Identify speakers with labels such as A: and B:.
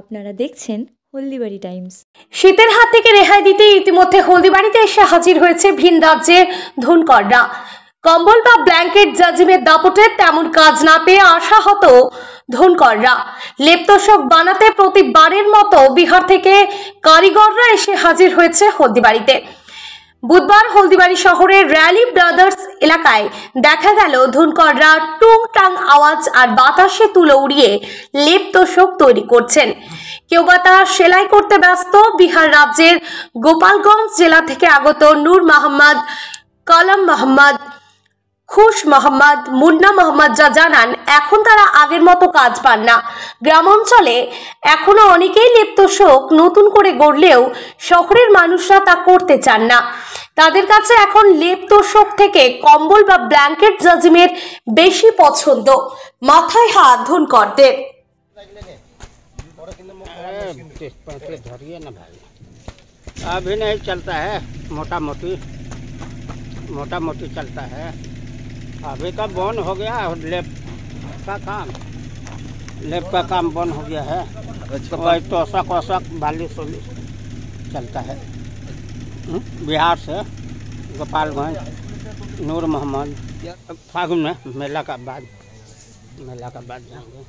A: আপনারা দেখছেন হলদিবাড়ি টাইমস।
B: শীতের হাত থেকে রেহাই দিতে ইতিমধ্যে হলদিবাড়িতে এসে হাজির হয়েছে ভিন রাজ্যের ধনকররা। কম্বল বা ব্ল্যাঙ্কেট জাজিমের দাপটে তেমন কাজ না পেয়ে আশাহত ধনকররা। লেপতোষক বানাতে প্রতিবারের মতো বিহার থেকে কারিগররা এসে হাজির হয়েছে হলদিবাড়িতে। বুধবার হলদিবাড়ি শহরের র্যালি ব্রাদার্স এলাকায় দেখা গেল ধনকররা টুংটাং আওয়াজ আর বাতাসে তুলো উড়িয়ে লেপতোষক তৈরি করছেন। কেউ বা তা সেলাই করতে ব্যস্ত। বিহার রাজ্যের গোপালগঞ্জ জেলা থেকে আগত নূর মোহাম্মদ, কলম মোহাম্মদ, খুশ মোহাম্মদ, মুন্না মোহাম্মদ যা জানান, এখন তারা আগের মতো কাজ পান না। গ্রাম অঞ্চলে এখনো অনেকেই লেপতোষক নতুন করে গড়লেও শহরের মানুষরা তা করতে চান না। তাদের কাছে এখন লেপতোষক থেকে কম্বল বা ব্ল্যাঙ্কেট জাজিমের বেশি পছন্দ। মাথায় হাত ধনকরদের।
C: धरिए ना भाई, अभी नहीं चलता है, मोटा मोटी चलता है। अभी का बंद हो गया लेप का काम बंद हो गया है। वही तोशक वोशक बाली सोली चलता है। बिहार से गोपालगंज नूर मोहम्मद। फागुन में मेला का बाद जाएंगे।